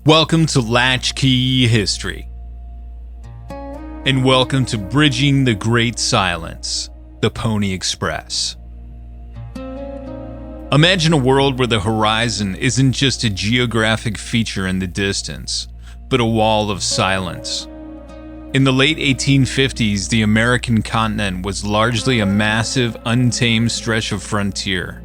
Welcome to Latchkey History. And welcome to Bridging the Great Silence, the Pony Express. Imagine a world where the horizon isn't just a geographic feature in the distance, but a wall of silence. In the late 1850s, the American continent was largely a massive, untamed stretch of frontier.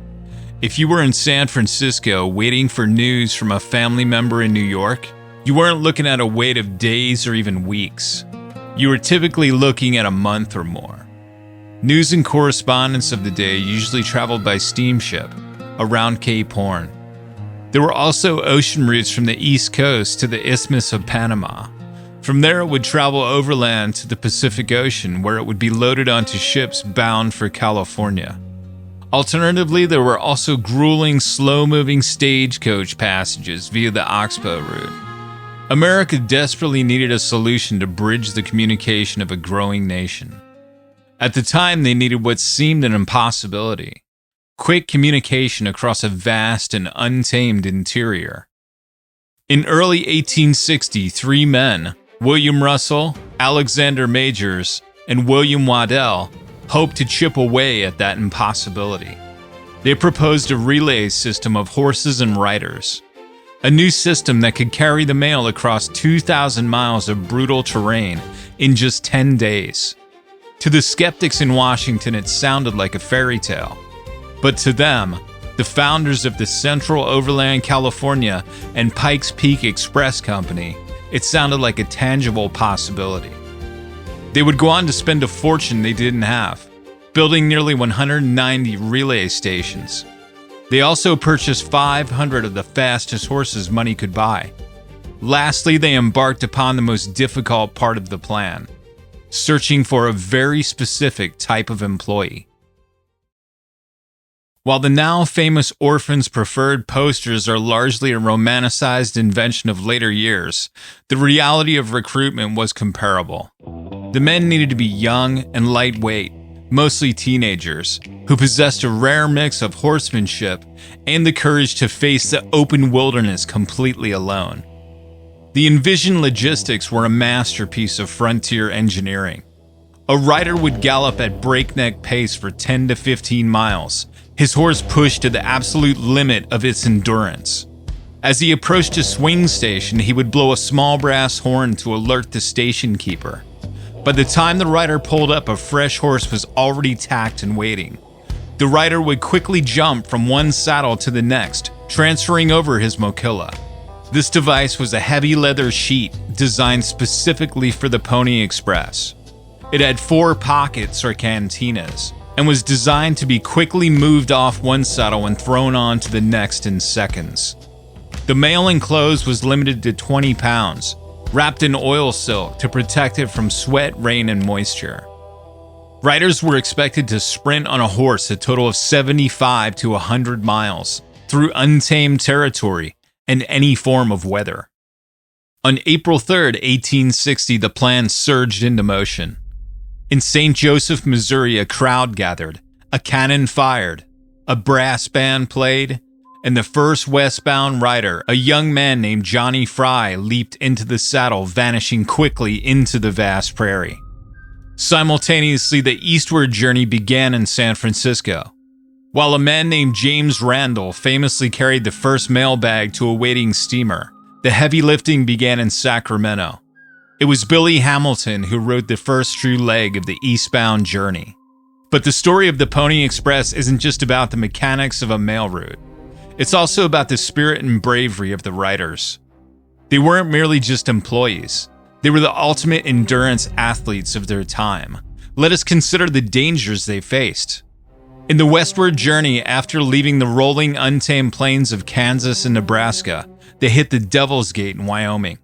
If you were in San Francisco waiting for news from a family member in New York, you weren't looking at a wait of days or even weeks. You were typically looking at a month or more. News and correspondence of the day usually traveled by steamship around Cape Horn. There were also ocean routes from the East Coast to the Isthmus of Panama. From there, it would travel overland to the Pacific Ocean, where it would be loaded onto ships bound for California. Alternatively, there were also grueling, slow-moving stagecoach passages via the Oxbow route. America desperately needed a solution to bridge the communication of a growing nation. At the time, they needed what seemed an impossibility: quick communication across a vast and untamed interior. In early 1860, three men, William Russell, Alexander Majors, and William Waddell, hoped to chip away at that impossibility. They proposed a relay system of horses and riders, a new system that could carry the mail across 2,000 miles of brutal terrain in just 10 days. To the skeptics in Washington, it sounded like a fairy tale. But to them, the founders of the Central Overland California and Pikes Peak Express Company, it sounded like a tangible possibility. They would go on to spend a fortune they didn't have, building nearly 190 relay stations. They also purchased 500 of the fastest horses money could buy. Lastly, they embarked upon the most difficult part of the plan: searching for a very specific type of employee. While the now famous Orphans Preferred posters are largely a romanticized invention of later years, the reality of recruitment was comparable. The men needed to be young and lightweight, mostly teenagers, who possessed a rare mix of horsemanship and the courage to face the open wilderness completely alone. The envisioned logistics were a masterpiece of frontier engineering. A rider would gallop at breakneck pace for 10 to 15 miles, his horse pushed to the absolute limit of its endurance. As he approached a swing station, he would blow a small brass horn to alert the station keeper. By the time the rider pulled up, a fresh horse was already tacked and waiting. The rider would quickly jump from one saddle to the next, transferring over his mochila. This device was a heavy leather sheet designed specifically for the Pony Express. It had 4 pockets or cantinas, and was designed to be quickly moved off one saddle and thrown on to the next in seconds. The mail enclosed was limited to 20 pounds, wrapped in oil silk to protect it from sweat, rain, and moisture. Riders were expected to sprint on a horse a total of 75 to 100 miles through untamed territory and any form of weather. On April 3, 1860, the plan surged into motion. In St. Joseph, Missouri, a crowd gathered, a cannon fired, a brass band played, and the first westbound rider, a young man named Johnny Fry, leaped into the saddle, vanishing quickly into the vast prairie. Simultaneously, the eastward journey began in San Francisco. While a man named James Randall famously carried the first mailbag to a waiting steamer, the heavy lifting began in Sacramento. It was Billy Hamilton who rode the first true leg of the eastbound journey. But the story of the Pony Express isn't just about the mechanics of a mail route. It's also about the spirit and bravery of the riders. They weren't merely just employees. They were the ultimate endurance athletes of their time. Let us consider the dangers they faced. In the westward journey, after leaving the rolling, untamed plains of Kansas and Nebraska, they hit the Devil's Gate in Wyoming.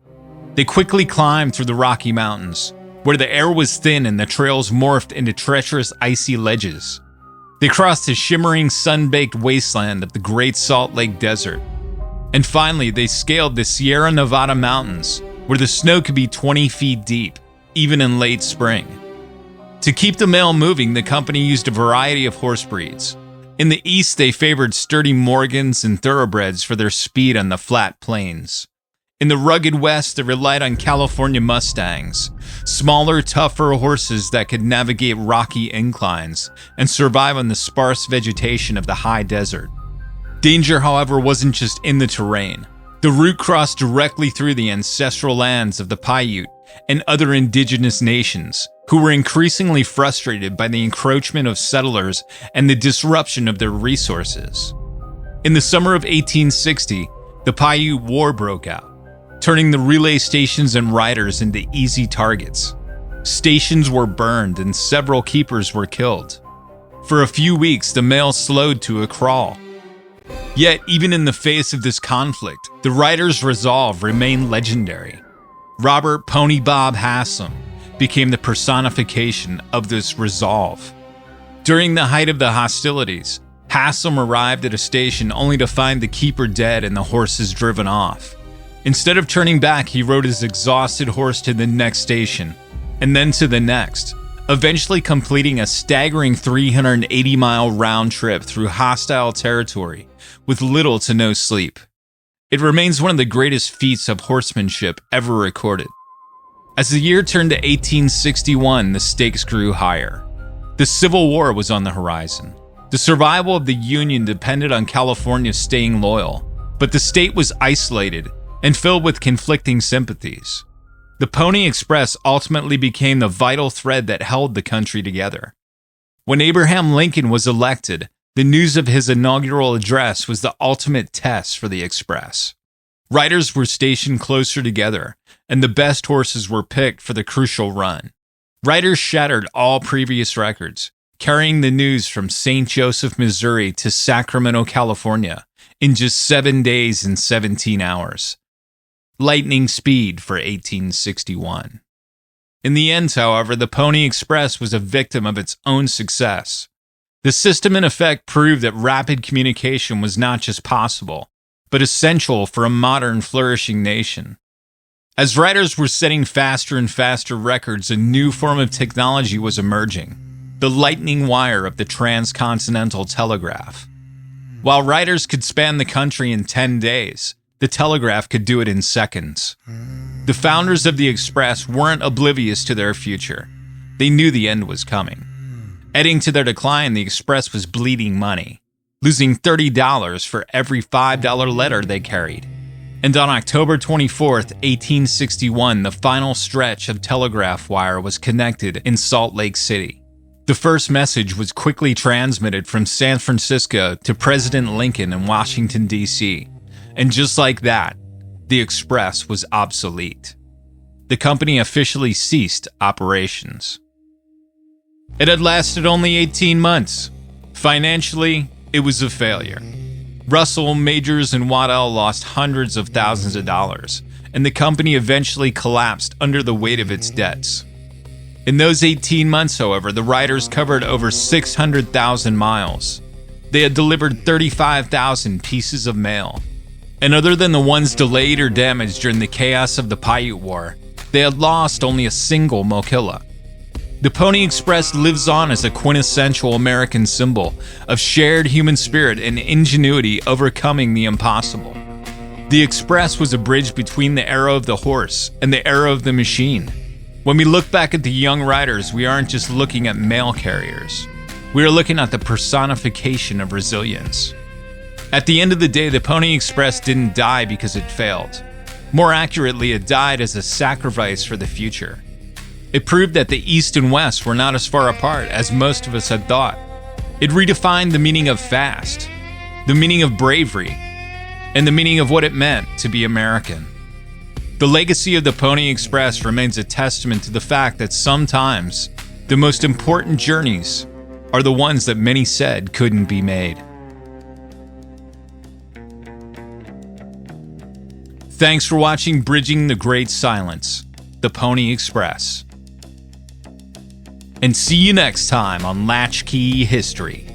They quickly climbed through the Rocky Mountains, where the air was thin and the trails morphed into treacherous icy ledges. They crossed the shimmering, sun-baked wasteland of the Great Salt Lake Desert. And finally, they scaled the Sierra Nevada mountains, where the snow could be 20 feet deep, even in late spring. To keep the mail moving, the company used a variety of horse breeds. In the east, they favored sturdy Morgans and thoroughbreds for their speed on the flat plains. In the rugged West, they relied on California Mustangs, smaller, tougher horses that could navigate rocky inclines and survive on the sparse vegetation of the high desert. Danger, however, wasn't just in the terrain. The route crossed directly through the ancestral lands of the Paiute and other indigenous nations, who were increasingly frustrated by the encroachment of settlers and the disruption of their resources. In the summer of 1860, the Paiute War broke out, turning the relay stations and riders into easy targets. Stations were burned and several keepers were killed. For a few weeks, the mail slowed to a crawl. Yet, even in the face of this conflict, the riders' resolve remained legendary. Robert "Pony Bob" Haslam became the personification of this resolve. During the height of the hostilities, Haslam arrived at a station only to find the keeper dead and the horses driven off. Instead of turning back, he rode his exhausted horse to the next station, and then to the next, eventually completing a staggering 380-mile round trip through hostile territory with little to no sleep. It remains one of the greatest feats of horsemanship ever recorded. As the year turned to 1861, the stakes grew higher. The Civil War was on the horizon. The survival of the Union depended on California staying loyal, but the state was isolated and filled with conflicting sympathies. The Pony Express ultimately became the vital thread that held the country together. When Abraham Lincoln was elected, the news of his inaugural address was the ultimate test for the Express. Riders were stationed closer together, and the best horses were picked for the crucial run. Riders shattered all previous records, carrying the news from St. Joseph, Missouri to Sacramento, California, in just 7 days and 17 hours. Lightning speed for 1861. In the end, however, the Pony Express was a victim of its own success. The system in effect proved that rapid communication was not just possible, but essential for a modern, flourishing nation. As riders were setting faster and faster records, a new form of technology was emerging: the lightning wire of the transcontinental telegraph. While riders could span the country in 10 days, the telegraph could do it in seconds. The founders of the Express weren't oblivious to their future. They knew the end was coming. Adding to their decline, the Express was bleeding money, losing $30 for every $5 letter they carried. And on October 24th, 1861, the final stretch of telegraph wire was connected in Salt Lake City. The first message was quickly transmitted from San Francisco to President Lincoln in Washington, D.C., and just like that, the Express was obsolete. The company officially ceased operations. It had lasted only 18 months. Financially, it was a failure. Russell, Majors, and Waddell lost hundreds of thousands of dollars, and the company eventually collapsed under the weight of its debts. In those 18 months, however, the riders covered over 600,000 miles. They had delivered 35,000 pieces of mail. And other than the ones delayed or damaged during the chaos of the Paiute War, they had lost only a single mochila. The Pony Express lives on as a quintessential American symbol of shared human spirit and ingenuity overcoming the impossible. The Express was a bridge between the era of the horse and the era of the machine. When we look back at the young riders, we aren't just looking at mail carriers. We are looking at the personification of resilience. At the end of the day, the Pony Express didn't die because it failed. More accurately, it died as a sacrifice for the future. It proved that the East and West were not as far apart as most of us had thought. It redefined the meaning of fast, the meaning of bravery, and the meaning of what it meant to be American. The legacy of the Pony Express remains a testament to the fact that sometimes the most important journeys are the ones that many said couldn't be made. Thanks for watching Bridging the Great Silence, the Pony Express. And see you next time on Latchkey History.